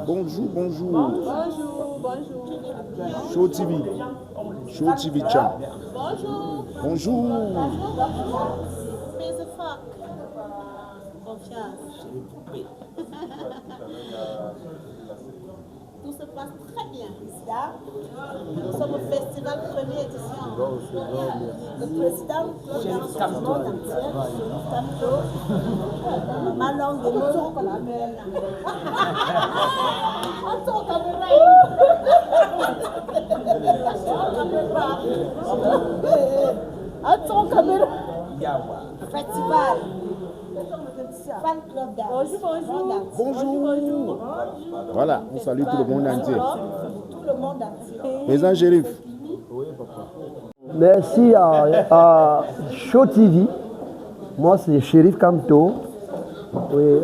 Bonjour, bonjour. Bonjour, bonjour. Show TV. Show TV Chan. Bonjour. Bonjour. Mais c'est fuck. Confiance. Tout se passe très bien ici. Nous sommes au festival première édition. Le président du monde entier, Chérif Kamto, ma langue est mots qu'on appelle. Attends, caméra. Attends, caméra. Festival. Fan club dance. Bonjour, Bonjour. Voilà, on salue tout le monde entier. Tout le monde entier. Président Chérif. Merci à Show TV. Moi, c'est Chérif Kamto. Oui,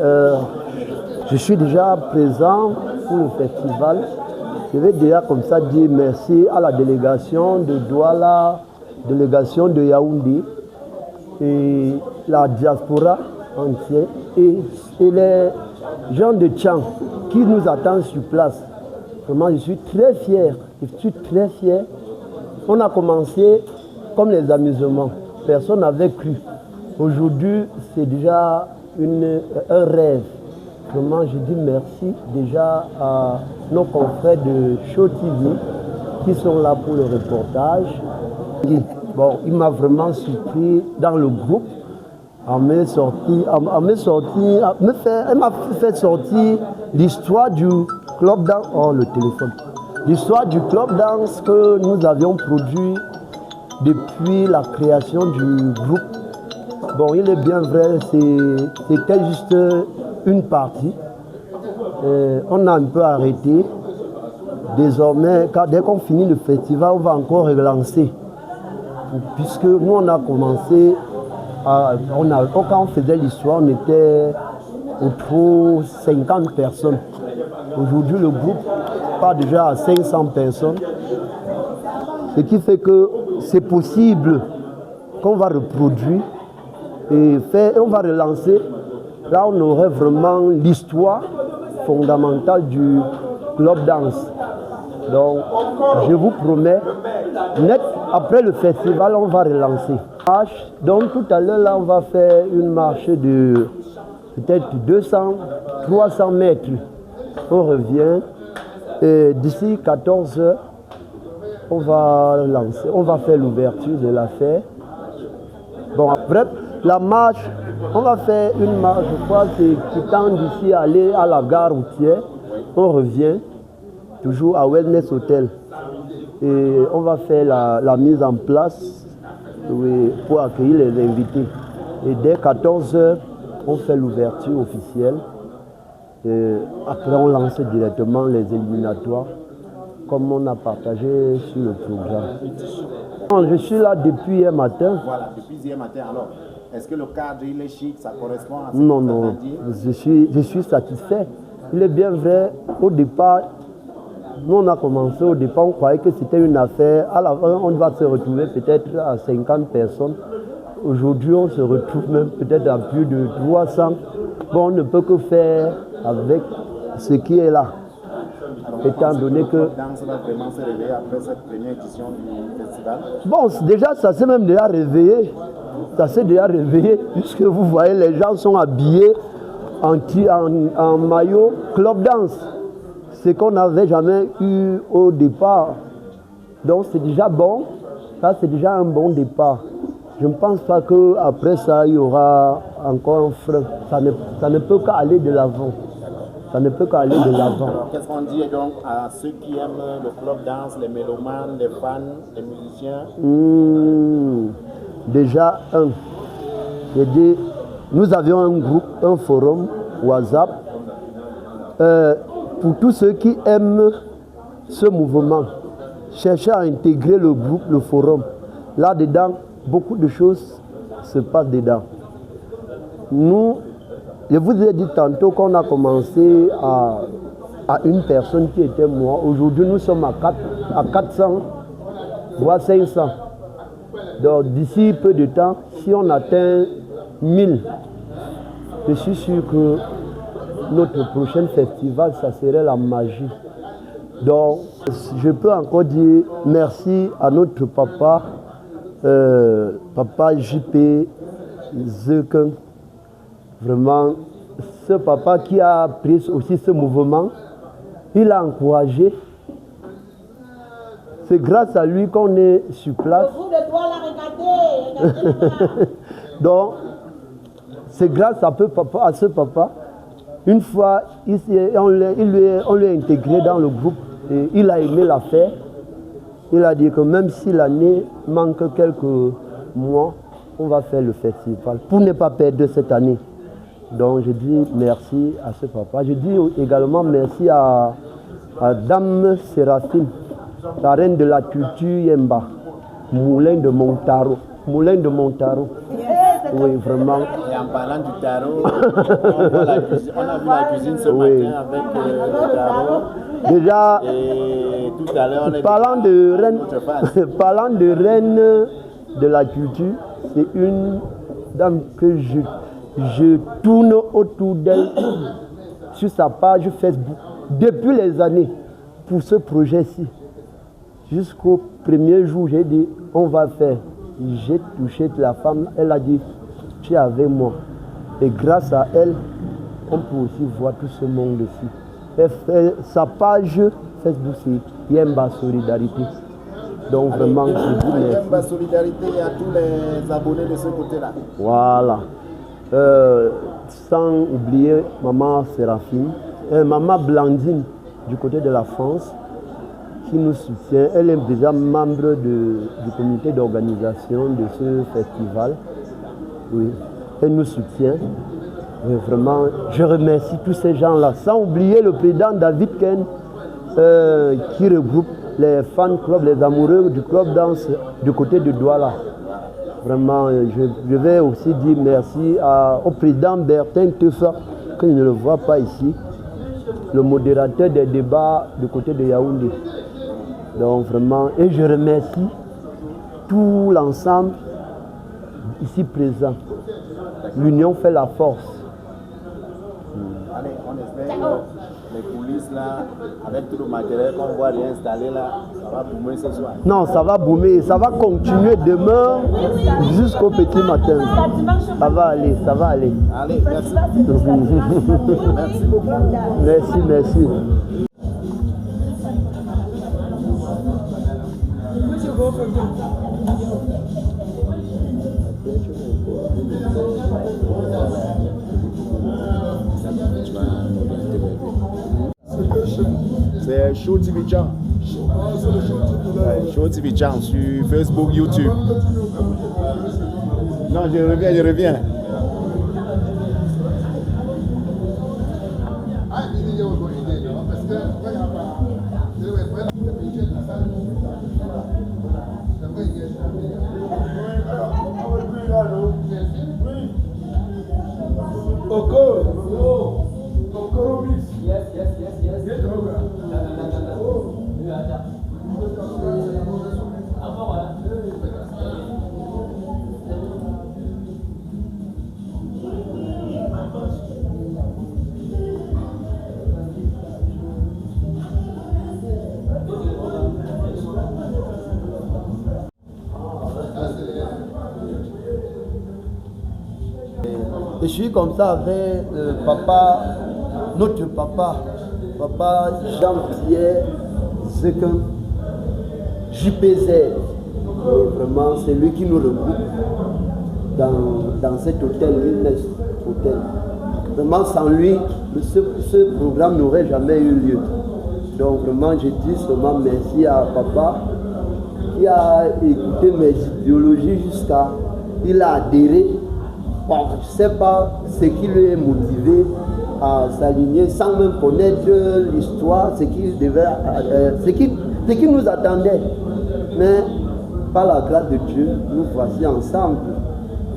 je suis déjà présent pour le festival. Je vais déjà comme ça dire merci à la délégation de Douala, délégation de Yaoundé et la diaspora entière et les gens de Tchang qui nous attendent sur place. Vraiment, je suis très fier. On a commencé comme les amusements. Personne n'avait cru. Aujourd'hui, c'est déjà un rêve. Vraiment, je dis merci déjà à nos confrères de Show TV qui sont là pour le reportage. Bon, il m'a vraiment surpris dans le groupe. Elle m'a fait sortir l'histoire du club dance. Oh, le téléphone. L'histoire du club dance que nous avions produit depuis la création du groupe. Bon, il est bien vrai, c'était juste une partie. On a un peu arrêté. Désormais, dès qu'on finit le festival, on va encore relancer. Puisque nous, on a commencé, quand on faisait l'histoire, on était autour de 50 personnes. Aujourd'hui, le groupe part déjà à 500 personnes. Ce qui fait que c'est possible qu'on va reproduire et on va relancer. Là, on aurait vraiment l'histoire fondamentale du club dance. Donc, je vous promets, net après le festival, on va relancer. Donc, tout à l'heure, là, on va faire une marche de peut-être 200, 300 mètres. On revient. Et d'ici 14 heures, on va lancer. On va faire l'ouverture de la fête. Bon, après, la marche, on va faire une marche, je crois, qui tend d'ici à aller à la gare routière. On revient. Toujours à Wellness Hotel. Et on va faire la mise en place pour accueillir les invités. Et dès 14 heures, on fait l'ouverture officielle. Et après, on lance directement les éliminatoires, comme on a partagé sur le programme. Je suis là depuis hier matin. Voilà, depuis hier matin. Alors, est-ce que le cadre, il est chic, ça correspond à ce que Non, vous non, avez dit? je suis satisfait. Il est bien vrai, au départ, nous on a commencé au départ, on croyait que c'était une affaire. À la fin, on va se retrouver peut-être à 50 personnes. Aujourd'hui, on se retrouve même peut-être à plus de 300. Bon, on ne peut que faire avec ce qui est là. Alors, étant donné que... Le danse va vraiment se réveiller après cette première édition du festival. Bon, déjà, ça s'est même déjà réveillé. Ça s'est déjà réveillé, puisque vous voyez, les gens sont habillés en maillot club dance. Ce qu'on n'avait jamais eu au départ. Donc c'est déjà bon. Ça, c'est déjà un bon départ. Je ne pense pas qu'après ça, il y aura encore un frein. Ça ne peut qu'aller de l'avant. Ça ne peut qu'aller de l'avant. Alors, qu'est-ce qu'on dit donc à ceux qui aiment le club dance, les mélomanes, les fans, les musiciens? Déjà, j'ai dit, nous avions un groupe, un forum WhatsApp. Pour tous ceux qui aiment ce mouvement, cherchez à intégrer le groupe, le forum. Là-dedans, beaucoup de choses se passent dedans. Nous, je vous ai dit tantôt qu'on a commencé à une personne qui était moi. Aujourd'hui, nous sommes à 400, voire 500. Donc, d'ici peu de temps, si on atteint 1000, je suis sûr que notre prochain festival, ça serait la magie. Donc, je peux encore dire merci à notre papa, papa JP Zeuken. Vraiment, ce papa qui a pris aussi ce mouvement, il a encouragé. C'est grâce à lui qu'on est sur place. Donc, c'est grâce à ce papa. Une fois, on lui a intégré dans le groupe et il a aimé l'affaire. Il a dit que même si l'année manque quelques mois, on va faire le festival pour ne pas perdre cette année. Donc je dis merci à ce papa. Je dis également merci à Dame Séraphine, la reine de la culture Yemba, Moulin de Montaro. Moulin de Montaro. Oui, vraiment. Et en parlant du tarot, on a vu la cuisine ce matin avec le tarot. Déjà, et tout à l'heure, on est parlant de reine de la culture, c'est une dame que je tourne autour d'elle sur sa page Facebook depuis les années pour ce projet-ci. Jusqu'au premier jour, j'ai dit, on va faire. J'ai touché la femme, elle a dit, tu es avec moi. Et grâce à elle, on peut aussi voir tout ce monde-ci. Sa page Facebook, c'est Yemba Solidarité. Donc vraiment, je dis merci. Yemba Solidarité à tous les abonnés de ce côté-là. Voilà. Sans oublier Maman Séraphine, Maman Blandine du côté de la France, qui nous soutient. Elle est déjà membre du comité d'organisation de ce festival. Oui, elle nous soutient. Et vraiment, je remercie tous ces gens-là. Sans oublier le président David Ken, qui regroupe les fan clubs, les amoureux du club danse du côté de Douala. Vraiment, je vais aussi dire merci au président Bertin Teufa, que je ne le vois pas ici, le modérateur des débats du côté de Yaoundé. Donc vraiment, et je remercie tout l'ensemble ici présent. L'union fait la force. Allez, on espère les coulisses là, avec tout le matériel qu'on va réinstaller là, ça va boomer ce soir. Non, ça va boomer, ça va continuer demain jusqu'au petit matin. Ça va aller, ça va aller. Allez, merci. Merci beaucoup. Merci, merci. C'est Show TV Chan. Show TV Chan sur Facebook, YouTube. Non, je reviens. Je suis comme ça avec papa, notre papa Jean-Pierre Zeuken, JPZ. Vraiment, c'est lui qui nous regroupe dans cet hôtel, Wellness Hotel. Vraiment, sans lui, ce programme n'aurait jamais eu lieu. Donc vraiment, je dis seulement merci à papa qui a écouté mes idéologies jusqu'à... Il a adhéré. Bon, je ne sais pas ce qui lui est motivé à s'aligner sans même connaître l'histoire, ce qui nous attendait. Mais par la grâce de Dieu, nous voici ensemble.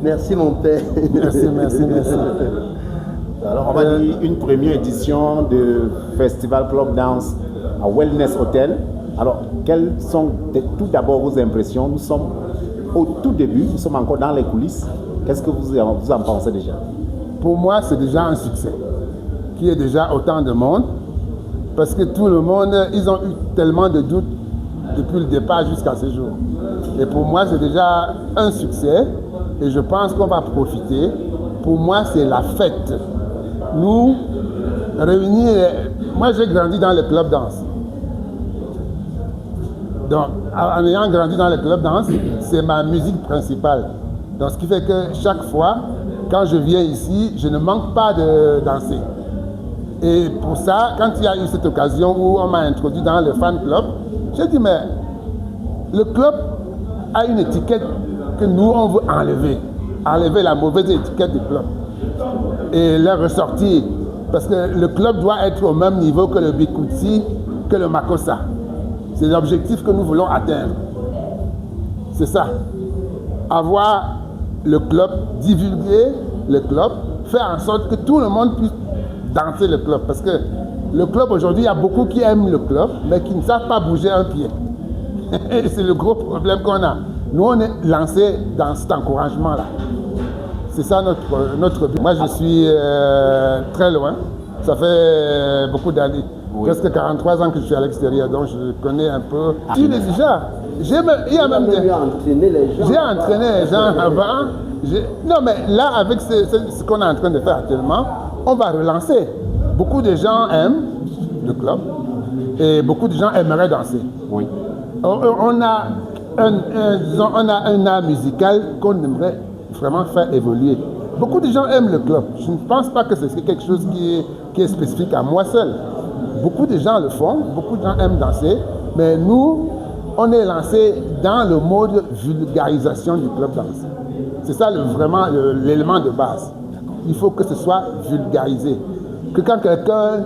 Merci mon père. Merci. Alors on va dire une première édition de Festival Club Dance à Wellness Hotel. Alors quelles sont tout d'abord vos impressions? Nous sommes au tout début, nous sommes encore dans les coulisses. Qu'est-ce que vous en pensez déjà? pour moi, c'est déjà un succès. Qu'il y ait déjà autant de monde, parce que tout le monde, ils ont eu tellement de doutes depuis le départ jusqu'à ce jour. Et pour moi, c'est déjà un succès, et je pense qu'on va profiter. Pour moi, c'est la fête. Nous, réunir... Moi, j'ai grandi dans le club danse. Donc, en ayant grandi dans le club danse, c'est ma musique principale. Donc, ce qui fait que chaque fois, quand je viens ici, je ne manque pas de danser. Et pour ça, quand il y a eu cette occasion où on m'a introduit dans le fan club, j'ai dit, mais le club a une étiquette que nous, on veut enlever. Enlever la mauvaise étiquette du club. Et la ressortir. Parce que le club doit être au même niveau que le Bikutsi, que le Makossa. C'est l'objectif que nous voulons atteindre. C'est ça. Avoir le club, divulguer le club, faire en sorte que tout le monde puisse danser le club. Parce que le club aujourd'hui, il y a beaucoup qui aiment le club, mais qui ne savent pas bouger un pied. Et c'est le gros problème qu'on a. Nous, on est lancé dans cet encouragement-là. C'est ça notre but. Moi, je suis très loin. Ça fait beaucoup d'années. Oui. Presque 43 ans que je suis à l'extérieur, donc je connais un peu. Il est déjà. J'ai entraîné les gens avant. Non, mais là, avec ce qu'on est en train de faire actuellement, on va relancer. Beaucoup de gens aiment le club et beaucoup de gens aimeraient danser. Oui. On a un art musical qu'on aimerait vraiment faire évoluer. Beaucoup de gens aiment le club. Je ne pense pas que c'est quelque chose qui est spécifique à moi seul. Beaucoup de gens le font, beaucoup de gens aiment danser, mais nous, on est lancé dans le mode vulgarisation du club danse. C'est ça vraiment l'élément de base. Il faut que ce soit vulgarisé. Que quand quelqu'un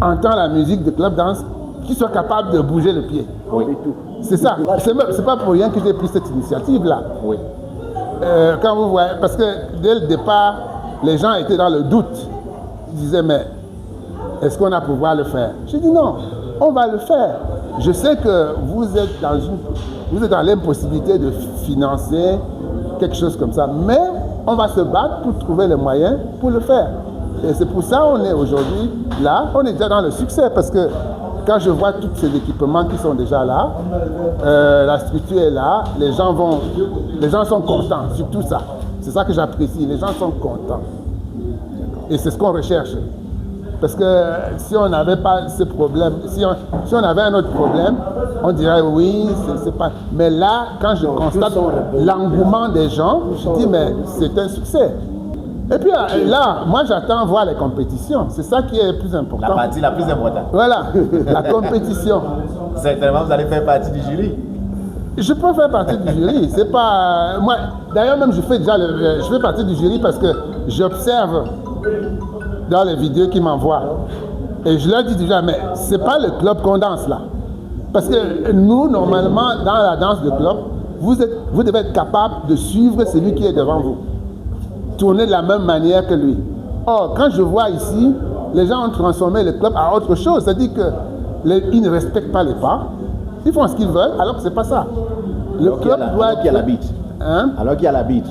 entend la musique de club danse, qu'il soit capable de bouger le pied. Oui. C'est ça. C'est pas pour rien que j'ai pris cette initiative-là. Oui. Quand vous voyez, parce que dès le départ, les gens étaient dans le doute. Ils disaient, mais est-ce qu'on va pouvoir le faire? J'ai dit non, on va le faire. Je sais que vous êtes dans l'impossibilité de financer quelque chose comme ça, mais on va se battre pour trouver les moyens pour le faire. Et c'est pour ça qu'on est aujourd'hui là. On est déjà dans le succès parce que quand je vois tous ces équipements qui sont déjà là, la structure est là, les gens sont contents, surtout ça. C'est ça que j'apprécie, les gens sont contents. Et c'est ce qu'on recherche. Parce que si on n'avait pas ce problème, si on avait un autre problème, on dirait oui, c'est pas... Mais là, quand je constate l'engouement des gens, je dis mais c'est un succès. Et puis là, moi j'attends voir les compétitions. C'est ça qui est le plus important. La partie la plus importante. Voilà, la compétition. Certainement, vous allez faire partie du jury. Je peux faire partie du jury. C'est pas... Moi, d'ailleurs, même je fais partie du jury parce que j'observe dans les vidéos qu'ils m'envoient. Et je leur dis déjà, mais c'est pas le club qu'on danse là. Parce que nous, normalement, dans la danse de club, vous devez être capable de suivre celui qui est devant vous. Tourner de la même manière que lui. Or, quand je vois ici, les gens ont transformé le club en autre chose. C'est-à-dire qu'ils ne respectent pas les pas. Ils font ce qu'ils veulent, alors que c'est pas ça. Le club doit être... Alors qu'il y a la beat. Hein? Alors qu'il y a la beat.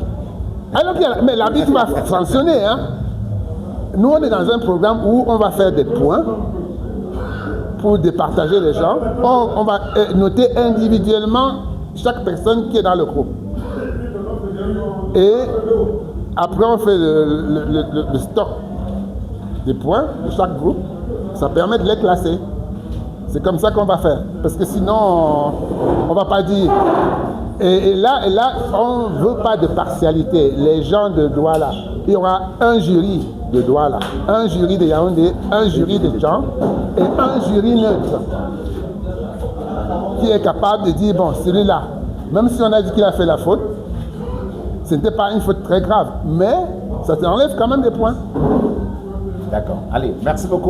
Mais la beat va fonctionner. Hein? Nous, on est dans un programme où on va faire des points pour départager les gens. On va noter individuellement chaque personne qui est dans le groupe. Et après, on fait le stock des points de chaque groupe. Ça permet de les classer. C'est comme ça qu'on va faire. Parce que sinon, on ne va pas dire... Et là, on ne veut pas de partialité. Les gens de Douala, il y aura un jury de Douala, un jury de Yaoundé, un jury de Jean et un jury neutre qui est capable de dire, bon, celui-là, même si on a dit qu'il a fait la faute, ce n'était pas une faute très grave, mais ça t'enlève quand même des points. D'accord. Allez, merci beaucoup.